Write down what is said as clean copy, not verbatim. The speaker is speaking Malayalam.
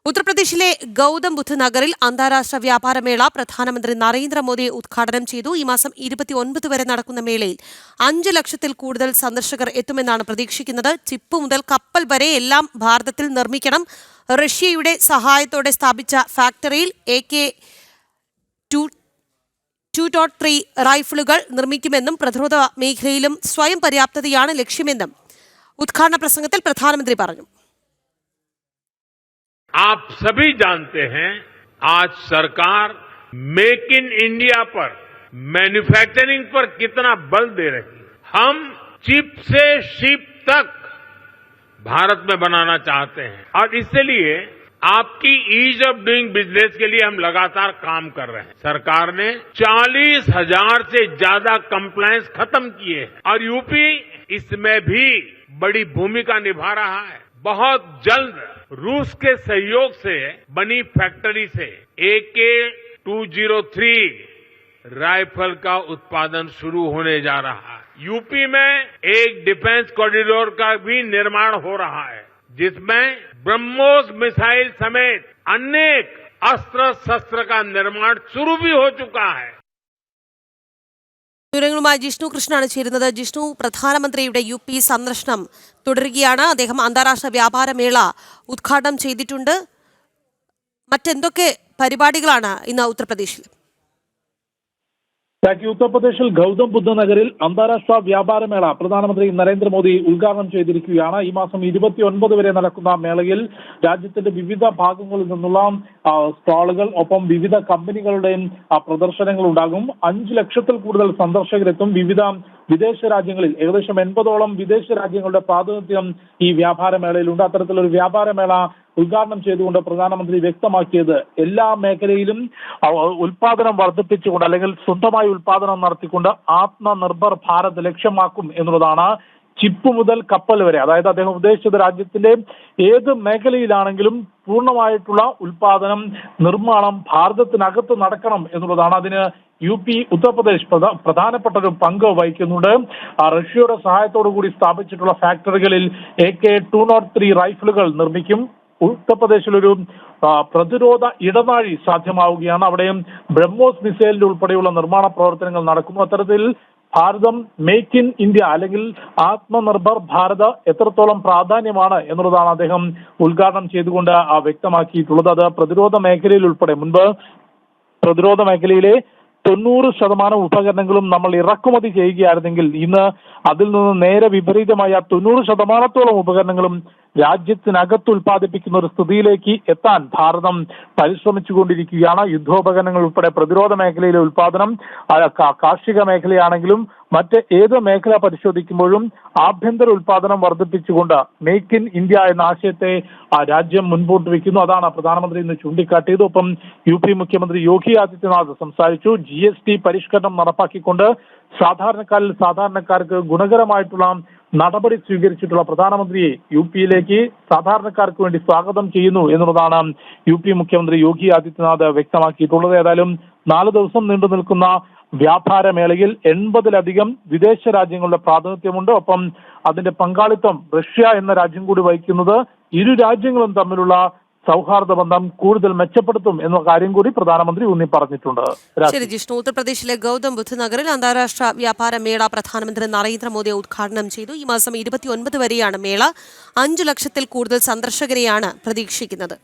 ഉത്തർപ്രദേശിലെ ഗൗതം ബുദ്ധ് നഗറിൽ അന്താരാഷ്ട്ര വ്യാപാരമേള പ്രധാനമന്ത്രി നരേന്ദ്രമോദി ഉദ്ഘാടനം ചെയ്തു. ഈ മാസം 29 വരെ നടക്കുന്ന മേളയിൽ 5 ലക്ഷത്തിൽ കൂടുതൽ സന്ദർശകർ എത്തുമെന്നാണ് പ്രതീക്ഷിക്കുന്നത്. ചിപ്പ് മുതൽ കപ്പൽ വരെ എല്ലാം ഭാരതത്തിൽ നിർമ്മിക്കണം. റഷ്യയുടെ സഹായത്തോടെ സ്ഥാപിച്ച ഫാക്ടറിയിൽ AK-203 റൈഫിളുകൾ നിർമ്മിക്കുമെന്നും പ്രതിരോധ മേഖലയിലും സ്വയം പര്യാപ്തതയാണ് ലക്ഷ്യമെന്നും ഉദ്ഘാടന പ്രസംഗത്തിൽ പ്രധാനമന്ത്രി പറഞ്ഞു. आप सभी जानते हैं आज सरकार मेक इन इंडिया पर मैन्युफैक्चरिंग पर कितना बल दे रही है। हम चिप से शिप तक भारत में बनाना चाहते हैं और इसलिए आपकी ईज ऑफ डूइंग बिजनेस के लिए हम लगातार काम कर रहे हैं। सरकार ने 40,000 से ज्यादा कंप्लायंस खत्म किए हैं और यूपी इसमें भी बड़ी भूमिका निभा रहा है। बहुत जल्द रूस के सहयोग से बनी फैक्ट्री से AK-203 राइफल का उत्पादन शुरू होने जा रहा है। यूपी में एक डिफेंस कॉरिडोर का भी निर्माण हो रहा है, जिसमें ब्रह्मोस मिसाइल समेत अनेक अस्त्र शस्त्र का निर्माण शुरू भी हो चुका है। വിവരങ്ങളുമായി ജിഷ്ണു കൃഷ്ണനാണ് ചേരുന്നത്. ജിഷ്ണു, പ്രധാനമന്ത്രിയുടെ UP സന്ദർശനം തുടരുകയാണ്. അദ്ദേഹം അന്താരാഷ്ട്ര വ്യാപാരമേള ഉദ്ഘാടനം ചെയ്തിട്ടുണ്ട്. മറ്റെന്തൊക്കെ പരിപാടികളാണ് ഇന്ന് ഉത്തർപ്രദേശിൽ? ഉത്തർപ്രദേശിൽ ഗൗതം ബുദ്ധ നഗറിൽ അന്താരാഷ്ട്ര വ്യാപാരമേള പ്രധാനമന്ത്രി നരേന്ദ്രമോദി ഉദ്ഘാടനം ചെയ്തിരിക്കുകയാണ്. ഈ മാസം 29 വരെ നടക്കുന്ന മേളയിൽ രാജ്യത്തിന്റെ വിവിധ ഭാഗങ്ങളിൽ നിന്നുള്ള സ്റ്റാളുകൾ, ഒപ്പം വിവിധ കമ്പനികളുടെയും പ്രദർശനങ്ങൾ ഉണ്ടാകും. 5 ലക്ഷത്തിൽ കൂടുതൽ സന്ദർശകരെത്തും. വിവിധ വിദേശ രാജ്യങ്ങളിൽ ഏകദേശം 80ഓളം വിദേശ രാജ്യങ്ങളുടെ പ്രാതിനിധ്യം ഈ വ്യാപാരമേളയിലുണ്ട്. അത്തരത്തിലൊരു വ്യാപാരമേള ഉദ്ഘാടനം ചെയ്തുകൊണ്ട് പ്രധാനമന്ത്രി വ്യക്തമാക്കിയത് എല്ലാ മേഖലയിലും ഉൽപാദനം വർദ്ധിപ്പിച്ചുകൊണ്ട് അല്ലെങ്കിൽ സ്വന്തമായി ഉൽപാദനം നടത്തിക്കൊണ്ട് ആത്മനിർഭർ ഭാരത് ലക്ഷ്യമാക്കും എന്നുള്ളതാണ്. ചിപ്പ് മുതൽ കപ്പൽ വരെ, അതായത് അദ്ദേഹം ഉദ്ദേശിച്ചത് രാജ്യത്തിന്റെ ഏത് മേഖലയിലാണെങ്കിലും പൂർണ്ണമായിട്ടുള്ള ഉൽപാദനം, നിർമ്മാണം ഭാരതത്തിനകത്ത് നടക്കണം എന്നുള്ളതാണ്. അതിന് UP ഉത്തർപ്രദേശ് പ്രധാനപ്പെട്ട ഒരു പങ്ക് വഹിക്കുന്നുണ്ട്. റഷ്യയുടെ സഹായത്തോടു കൂടി സ്ഥാപിച്ചിട്ടുള്ള ഫാക്ടറികളിൽ AK-203 റൈഫിളുകൾ നിർമ്മിക്കും. ഉത്തർപ്രദേശിലൊരു പ്രതിരോധ ഇടനാഴി സാധ്യമാവുകയാണ്. അവിടെയും ബ്രഹ്മോസ് മിസൈലിന്റെ ഉൾപ്പെടെയുള്ള നിർമ്മാണ പ്രവർത്തനങ്ങൾ നടക്കുന്നു. അത്തരത്തിൽ ഭാരതം മേക്ക് ഇൻ ഇന്ത്യ അല്ലെങ്കിൽ ആത്മനിർഭർ ഭാരത് എത്രത്തോളം പ്രാധാന്യമാണ് എന്നുള്ളതാണ് അദ്ദേഹം ഉദ്ഘാടനം ചെയ്തുകൊണ്ട് വ്യക്തമാക്കിയിട്ടുള്ളത്. അത് പ്രതിരോധ മേഖലയിൽ ഉൾപ്പെടെ മുൻപ് പ്രതിരോധ മേഖലയിലെ 90% ഉപകരണങ്ങളും നമ്മൾ ഇറക്കുമതി ചെയ്യുകയായിരുന്നെങ്കിൽ ഇന്ന് അതിൽ നിന്ന് നേരെ വിപരീതമായ 90%ഓളം ഉപകരണങ്ങളും രാജ്യത്തിനകത്ത് ഉൽപ്പാദിപ്പിക്കുന്ന ഒരു സ്ഥിതിയിലേക്ക് എത്താൻ ഭാരതം പരിശ്രമിച്ചുകൊണ്ടിരിക്കുകയാണ്. യുദ്ധോപകരണങ്ങൾ ഉൾപ്പെടെ പ്രതിരോധ മേഖലയിലെ ഉൽപ്പാദനം, കാർഷിക മേഖലയാണെങ്കിലും മറ്റ് ഏത് മേഖല പരിശോധിക്കുമ്പോഴും ആഭ്യന്തര ഉൽപ്പാദനം വർദ്ധിപ്പിച്ചുകൊണ്ട് മേക്ക് ഇൻ ഇന്ത്യ എന്ന ആശയത്തെ രാജ്യം മുൻപോട്ട് വയ്ക്കുന്നു. അതാണ് പ്രധാനമന്ത്രി ഇന്ന് ചൂണ്ടിക്കാട്ടിയത്. ഒപ്പം UP മുഖ്യമന്ത്രി യോഗി ആദിത്യനാഥ് സംസാരിച്ചു. GST പരിഷ്കരണം നടപ്പാക്കിക്കൊണ്ട് സാധാരണക്കാർക്ക് ഗുണകരമായിട്ടുള്ള നടപടി സ്വീകരിച്ചിട്ടുള്ള പ്രധാനമന്ത്രിയെ UPയിലേക്ക് സാധാരണക്കാർക്ക് വേണ്ടി സ്വാഗതം ചെയ്യുന്നു എന്നുള്ളതാണ് UP മുഖ്യമന്ത്രി യോഗി ആദിത്യനാഥ് വ്യക്തമാക്കിയിട്ടുള്ളത്. ഏതായാലും 4 ദിവസം നീണ്ടു നിൽക്കുന്ന വ്യാപാരമേളയിൽ 80ലധികം വിദേശ രാജ്യങ്ങളുടെ പ്രാതിനിധ്യമുണ്ട്. ഒപ്പം അതിന്റെ പങ്കാളിത്തം റഷ്യ എന്ന രാജ്യം കൂടി വഹിക്കുന്നത് ഇരു രാജ്യങ്ങളും തമ്മിലുള്ള സൗഹാർദ്ദ ബന്ധം കൂടുതൽ മെച്ചപ്പെടുത്തും എന്ന കാര്യം കൂടി പ്രധാനമന്ത്രി ഊന്നി പറഞ്ഞിട്ടുണ്ട്. ശരി ജിഷ്ണു, ഉത്തർപ്രദേശിലെ ഗൗതം ബുദ്ധ് നഗറിൽ അന്താരാഷ്ട്ര വ്യാപാരമേള പ്രധാനമന്ത്രി നരേന്ദ്രമോദി ഉദ്ഘാടനം ചെയ്തു. ഈ മാസം 29 വരെയാണ് മേള. 5 ലക്ഷത്തിൽ കൂടുതൽ സന്ദർശകരെയാണ് പ്രതീക്ഷിക്കുന്നത്.